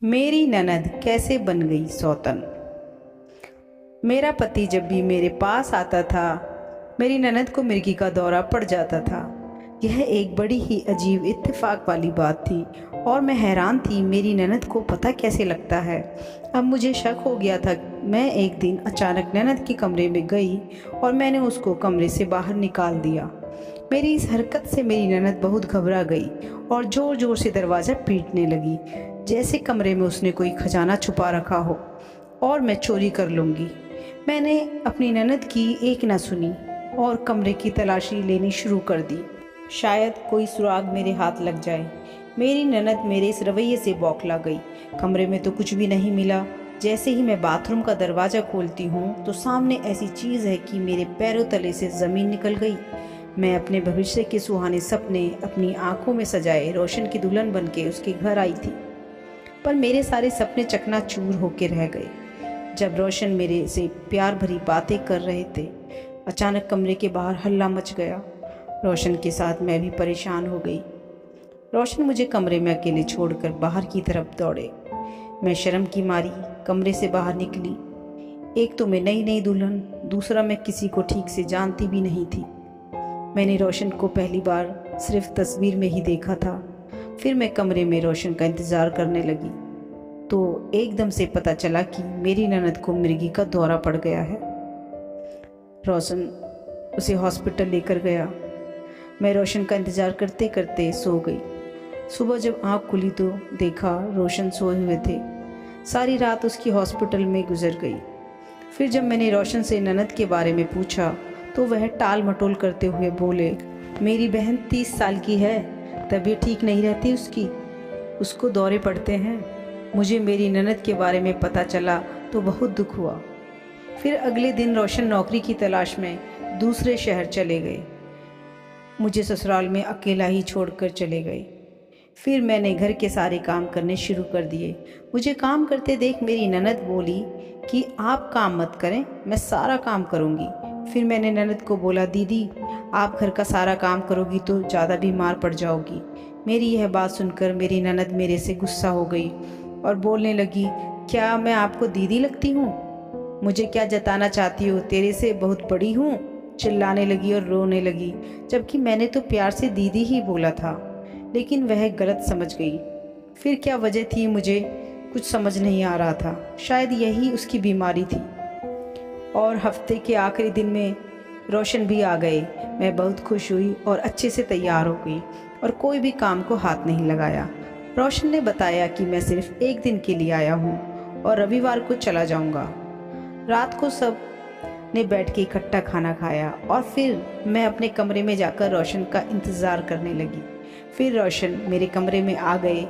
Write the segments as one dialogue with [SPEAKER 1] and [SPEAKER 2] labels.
[SPEAKER 1] मेरी ननद कैसे बन गई सौतन। मेरा पति जब भी मेरे पास आता था, मेरी ननद को मिर्गी का दौरा पड़ जाता था। यह एक बड़ी ही अजीब इत्तेफाक वाली बात थी और मैं हैरान थी मेरी ननद को पता कैसे लगता है। अब मुझे शक हो गया था। मैं एक दिन अचानक ननद के कमरे में गई और मैंने उसको कमरे से बाहर निकाल दिया। मेरी इस हरकत से मेरी ननद बहुत घबरा गई और ज़ोर ज़ोर से दरवाज़ा पीटने लगी, जैसे कमरे में उसने कोई खजाना छुपा रखा हो और मैं चोरी कर लूँगी। मैंने अपनी ननद की एक न सुनी और कमरे की तलाशी लेनी शुरू कर दी। शायद कोई सुराग मेरे हाथ लग जाए। मेरी ननद मेरे इस रवैये से बौखला गई। कमरे में तो कुछ भी नहीं मिला। जैसे ही मैं बाथरूम का दरवाज़ा खोलती हूँ तो सामने ऐसी चीज़ है कि मेरे पैरों तले से ज़मीन निकल गई। मैं अपने भविष्य के सुहाने सपने अपनी आंखों में सजाए रोशन की दुल्हन बन के उसके घर आई थी, पर मेरे सारे सपने चकनाचूर होके रह गए। जब रोशन मेरे से प्यार भरी बातें कर रहे थे, अचानक कमरे के बाहर हल्ला मच गया। रोशन के साथ मैं भी परेशान हो गई। रोशन मुझे कमरे में अकेले छोड़कर बाहर की तरफ दौड़े। मैं शर्म की मारी कमरे से बाहर निकली। एक तो मैं नई नई दुल्हन, दूसरा मैं किसी को ठीक से जानती भी नहीं थी। मैंने रोशन को पहली बार सिर्फ तस्वीर में ही देखा था। फिर मैं कमरे में रोशन का इंतज़ार करने लगी तो एकदम से पता चला कि मेरी ननद को मिर्गी का दौरा पड़ गया है। रोशन उसे हॉस्पिटल लेकर गया। मैं रोशन का इंतज़ार करते करते सो गई। सुबह जब आँख खुली तो देखा रोशन सोए हुए थे। सारी रात उसकी हॉस्पिटल में गुजर गई। फिर जब मैंने रोशन से ननद के बारे में पूछा तो वह टाल मटोल करते हुए बोले, मेरी बहन 30 साल की है, तबीयत ठीक नहीं रहती उसको दौरे पड़ते हैं। मुझे मेरी ननद के बारे में पता चला तो बहुत दुख हुआ। फिर अगले दिन रोशन नौकरी की तलाश में दूसरे शहर चले गए। मुझे ससुराल में अकेला ही छोड़कर चले गए। फिर मैंने घर के सारे काम करने शुरू कर दिए। मुझे काम करते देख मेरी ननद बोली कि आप काम मत करें, मैं सारा काम करूँगी। फिर मैंने ननद को बोला, दीदी आप घर का सारा काम करोगी तो ज़्यादा बीमार पड़ जाओगी। मेरी यह बात सुनकर मेरी ननद मेरे से गुस्सा हो गई और बोलने लगी, क्या मैं आपको दीदी लगती हूँ? मुझे क्या जताना चाहती हो, तेरे से बहुत बड़ी हूँ? चिल्लाने लगी और रोने लगी, जबकि मैंने तो प्यार से दीदी ही बोला था। लेकिन वह गलत समझ गई। फिर क्या वजह थी मुझे कुछ समझ नहीं आ रहा था। शायद यही उसकी बीमारी थी। और हफ्ते के आखिरी दिन में रोशन भी आ गए। मैं बहुत खुश हुई और अच्छे से तैयार हो गई और कोई भी काम को हाथ नहीं लगाया। रोशन ने बताया कि मैं सिर्फ एक दिन के लिए आया हूँ और रविवार को चला जाऊँगा। रात को सब ने बैठ के इकट्ठा खाना खाया और फिर मैं अपने कमरे में जाकर रोशन का इंतज़ार करने लगी। फिर रोशन मेरे कमरे में आ गए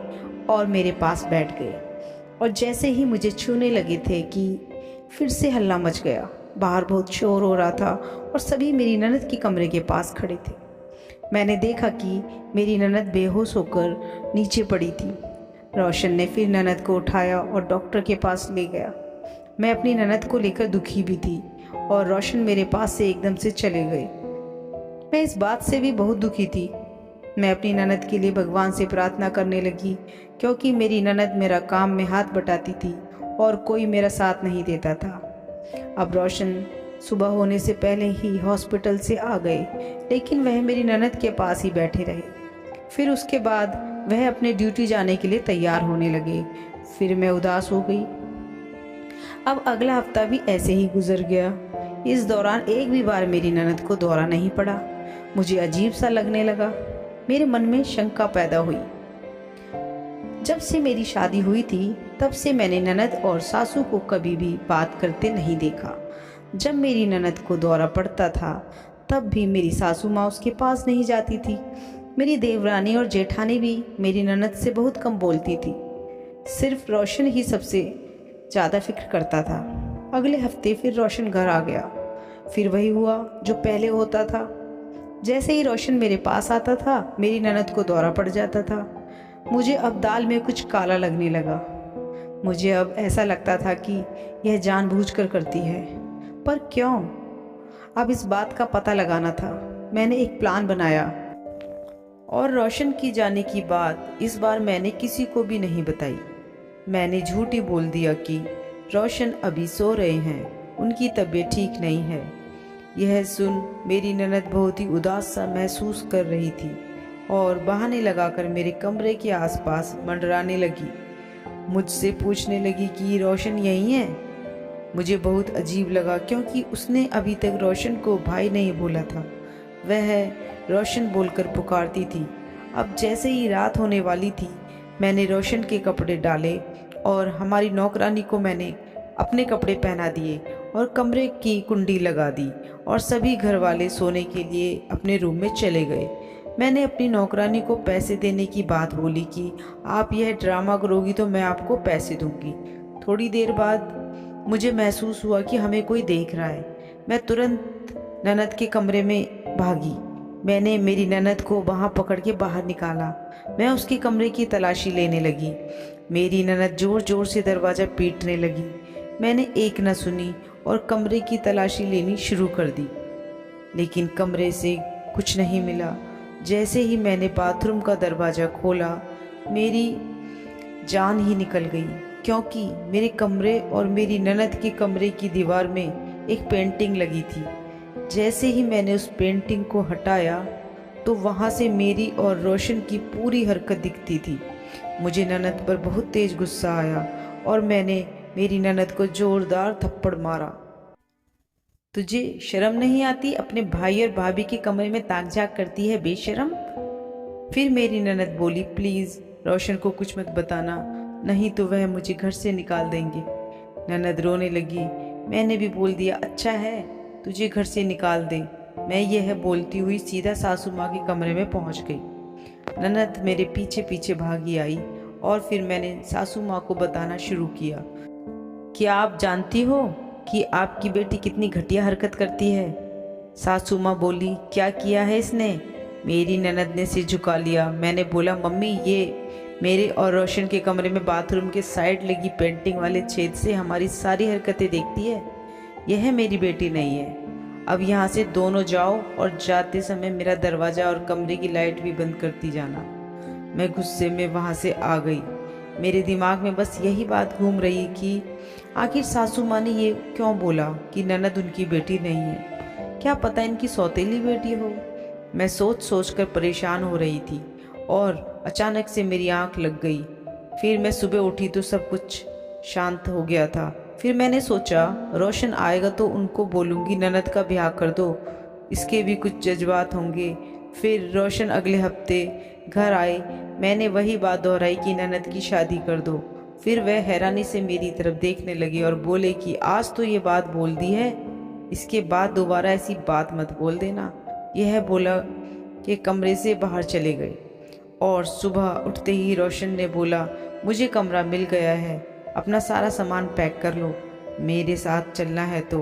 [SPEAKER 1] और मेरे पास बैठ गए और जैसे ही मुझे छूने लगे थे कि फिर से हल्ला मच गया। बाहर बहुत शोर हो रहा था और सभी मेरी ननद के कमरे के पास खड़े थे। मैंने देखा कि मेरी ननद बेहोश होकर नीचे पड़ी थी। रोशन ने फिर ननद को उठाया और डॉक्टर के पास ले गया। मैं अपनी ननद को लेकर दुखी भी थी और रोशन मेरे पास से एकदम से चले गए। मैं इस बात से भी बहुत दुखी थी। मैं अपनी ननद के लिए भगवान से प्रार्थना करने लगी, क्योंकि मेरी ननद मेरा काम में हाथ बटाती थी और कोई मेरा साथ नहीं देता था। अब रोशन सुबह होने से पहले ही हॉस्पिटल से आ गए, लेकिन वह मेरी ननद के पास ही बैठे रहे। फिर उसके बाद वह अपने ड्यूटी जाने के लिए तैयार होने लगे। फिर मैं उदास हो गई। अब अगला हफ्ता भी ऐसे ही गुजर गया। इस दौरान एक भी बार मेरी ननद को दौरा नहीं पड़ा। मुझे अजीब सा लगने लगा। मेरे मन में शंका पैदा हुई। जब से मेरी शादी हुई थी तब से मैंने ननद और सासू को कभी भी बात करते नहीं देखा। जब मेरी ननद को दौरा पड़ता था तब भी मेरी सासू माँ उसके पास नहीं जाती थी। मेरी देवरानी और जेठानी भी मेरी ननद से बहुत कम बोलती थी। सिर्फ रोशन ही सबसे ज़्यादा फिक्र करता था। अगले हफ्ते फिर रोशन घर आ गया। फिर वही हुआ जो पहले होता था। जैसे ही रोशन मेरे पास आता था, मेरी ननद को दौरा पड़ जाता था। मुझे अब दाल में कुछ काला लगने लगा। मुझे अब ऐसा लगता था कि यह जानबूझकर करती है, पर क्यों? अब इस बात का पता लगाना था। मैंने एक प्लान बनाया और रोशन की जाने की बात इस बार मैंने किसी को भी नहीं बताई। मैंने झूठ ही बोल दिया कि रोशन अभी सो रहे हैं, उनकी तबीयत ठीक नहीं है। यह सुन मेरी ननद बहुत ही उदास सा महसूस कर रही थी और बहाने लगाकर मेरे कमरे के आसपास मंडराने लगी। मुझसे पूछने लगी कि रोशन यहीं है। मुझे बहुत अजीब लगा क्योंकि उसने अभी तक रोशन को भाई नहीं बोला था। वह रोशन बोलकर पुकारती थी। अब जैसे ही रात होने वाली थी, मैंने रोशन के कपड़े डाले और हमारी नौकरानी को मैंने अपने कपड़े पहना दिए और कमरे की कुंडी लगा दी और सभी घर वाले सोने के लिए अपने रूम में चले गए। मैंने अपनी नौकरानी को पैसे देने की बात बोली कि आप यह ड्रामा करोगी तो मैं आपको पैसे दूंगी। थोड़ी देर बाद मुझे महसूस हुआ कि हमें कोई देख रहा है। मैं तुरंत ननद के कमरे में भागी। मैंने मेरी ननद को वहां पकड़ के बाहर निकाला। मैं उसके कमरे की तलाशी लेने लगी। मेरी ननद जोर जोर से दरवाज़ा पीटने लगी। मैंने एक न सुनी और कमरे की तलाशी लेनी शुरू कर दी, लेकिन कमरे से कुछ नहीं मिला। जैसे ही मैंने बाथरूम का दरवाज़ा खोला, मेरी जान ही निकल गई, क्योंकि मेरे कमरे और मेरी ननद के कमरे की दीवार में एक पेंटिंग लगी थी। जैसे ही मैंने उस पेंटिंग को हटाया तो वहाँ से मेरी और रोशन की पूरी हरकत दिखती थी। मुझे ननद पर बहुत तेज गुस्सा आया और मैंने मेरी ननद को जोरदार थप्पड़ मारा। तुझे शर्म नहीं आती? अपने भाई और भाभी के कमरे में ताक झाक करती है, बेशरम। फिर मेरी ननद बोली, प्लीज रोशन को कुछ मत बताना, नहीं तो वह मुझे घर से निकाल देंगे। ननद रोने लगी। मैंने भी बोल दिया, अच्छा है, तुझे घर से निकाल दे। मैं यह बोलती हुई सीधा सासू माँ के कमरे में पहुंच गई। ननद मेरे पीछे पीछे भागी आई और फिर मैंने सासू माँ को बताना शुरू किया। क्या आप जानती हो कि आपकी बेटी कितनी घटिया हरकत करती है? सासू माँ बोली, क्या किया है इसने? मेरी ननद ने सिर झुका लिया। मैंने बोला, मम्मी, ये मेरे और रोशन के कमरे में बाथरूम के साइड लगी पेंटिंग वाले छेद से हमारी सारी हरकतें देखती है। यह मेरी बेटी नहीं है। अब यहाँ से दोनों जाओ और जाते समय मेरा दरवाज़ा और कमरे की लाइट भी बंद करती जाना। मैं गुस्से में वहाँ से आ गई। मेरे दिमाग में बस यही बात घूम रही कि आखिर सासू माँ ने ये क्यों बोला कि ननद उनकी बेटी नहीं है। क्या पता इनकी सौतेली बेटी हो। मैं सोच सोच कर परेशान हो रही थी और अचानक से मेरी आंख लग गई। फिर मैं सुबह उठी तो सब कुछ शांत हो गया था। फिर मैंने सोचा, रोशन आएगा तो उनको बोलूँगी ननद का ब्याह कर दो, इसके भी कुछ जज्बात होंगे। फिर रोशन अगले हफ्ते घर आए। मैंने वही बात दोहराई कि ननद की शादी कर दो। फिर वह हैरानी से मेरी तरफ देखने लगे और बोले कि आज तो ये बात बोल दी है, इसके बाद दोबारा ऐसी बात मत बोल देना। यह बोला कि कमरे से बाहर चले गए। और सुबह उठते ही रोशन ने बोला, मुझे कमरा मिल गया है, अपना सारा सामान पैक कर लो। मेरे साथ चलना है तो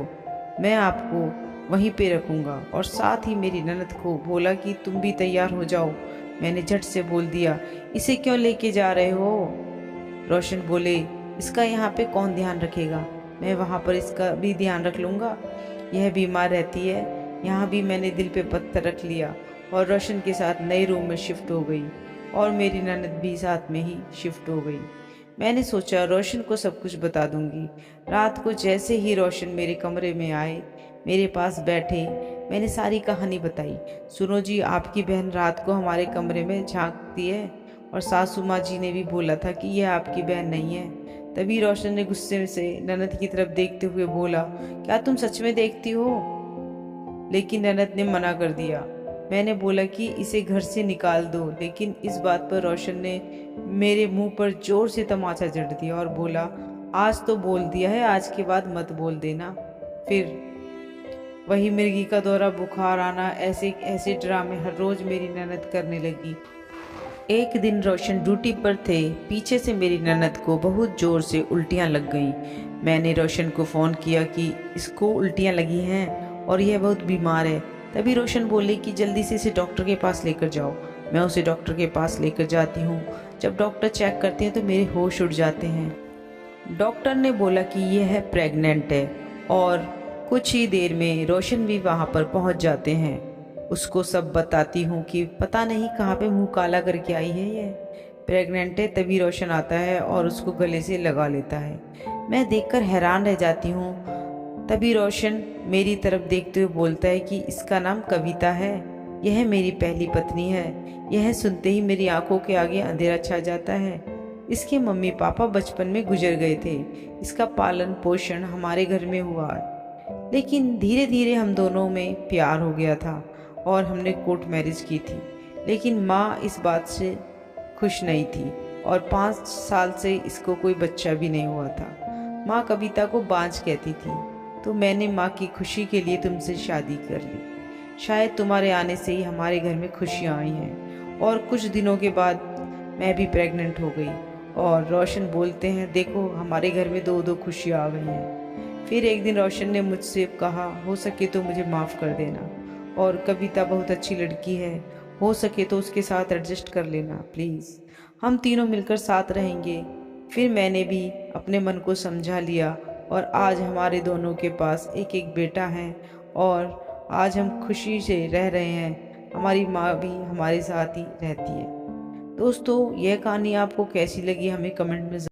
[SPEAKER 1] मैं आपको वहीं पे रखूँगा। और साथ ही मेरी ननद को बोला कि तुम भी तैयार हो जाओ। मैंने झट से बोल दिया, इसे क्यों लेके जा रहे हो? रोशन बोले, इसका यहाँ पे कौन ध्यान रखेगा? मैं वहाँ पर इसका भी ध्यान रख लूँगा, यह बीमार रहती है। यहाँ भी मैंने दिल पे पत्थर रख लिया और रोशन के साथ नए रूम में शिफ्ट हो गई और मेरी ननद भी साथ में ही शिफ्ट हो गई। मैंने सोचा रोशन को सब कुछ बता दूंगी। रात को जैसे ही रोशन मेरे कमरे में आए, मेरे पास बैठे, मैंने सारी कहानी बताई। सुनो जी, आपकी बहन रात को हमारे कमरे में झांकती है और सासू माँ जी ने भी बोला था कि यह आपकी बहन नहीं है। तभी रोशन ने गुस्से से ननद की तरफ देखते हुए बोला, क्या तुम सच में देखती हो? लेकिन ननद ने मना कर दिया। मैंने बोला कि इसे घर से निकाल दो, लेकिन इस बात पर रोशन ने मेरे मुंह पर जोर से तमाचा जड़ दिया और बोला, आज तो बोल दिया है, आज के बाद मत बोल देना। फिर वही मिर्गी का दौरा, बुखार आना, ऐसे ऐसे ड्रामे हर रोज मेरी ननद करने लगी। एक दिन रोशन ड्यूटी पर थे। पीछे से मेरी ननद को बहुत जोर से उल्टियाँ लग गईं। मैंने रोशन को फ़ोन किया कि इसको उल्टियाँ लगी हैं और यह बहुत बीमार है। तभी रोशन बोले कि जल्दी से इसे डॉक्टर के पास लेकर जाओ। मैं उसे डॉक्टर के पास लेकर जाती हूँ। जब डॉक्टर चेक करते हैं तो मेरे होश उड़ जाते हैं। डॉक्टर ने बोला कि यह प्रेग्नेंट है और कुछ ही देर में रोशन भी वहाँ पर पहुँच जाते हैं। उसको सब बताती हूँ कि पता नहीं कहाँ पे मुँह काला करके आई है यह। प्रेग्नेंट है तभी रोशन आता है और उसको गले से लगा लेता है। मैं देखकर हैरान रह जाती हूँ। तभी रोशन मेरी तरफ देखते हुए बोलता है कि इसका नाम कविता है, यह मेरी पहली पत्नी है। यह सुनते ही मेरी आंखों के आगे अंधेरा छा जाता है। इसके मम्मी पापा बचपन में गुजर गए थे। इसका पालन पोषण हमारे घर में हुआ, लेकिन धीरे धीरे हम दोनों में प्यार हो गया था और हमने कोर्ट मैरिज की थी। लेकिन माँ इस बात से खुश नहीं थी और 5 साल से इसको कोई बच्चा भी नहीं हुआ था। माँ कविता को बांझ कहती थी, तो मैंने माँ की खुशी के लिए तुमसे शादी कर ली। शायद तुम्हारे आने से ही हमारे घर में खुशियाँ आई हैं। और कुछ दिनों के बाद मैं भी प्रेग्नेंट हो गई और रोशन बोलते हैं, देखो हमारे घर में 2-2 खुशियाँ आ गई हैं। फिर एक दिन रोशन ने मुझसे कहा, हो सके तो मुझे माफ़ कर देना, और कविता बहुत अच्छी लड़की है, हो सके तो उसके साथ एडजस्ट कर लेना प्लीज़, हम तीनों मिलकर साथ रहेंगे। फिर मैंने भी अपने मन को समझा लिया और आज हमारे दोनों के पास एक एक बेटा है और आज हम खुशी से रह रहे हैं। हमारी माँ भी हमारे साथ ही रहती है। दोस्तों, यह कहानी आपको कैसी लगी हमें कमेंट में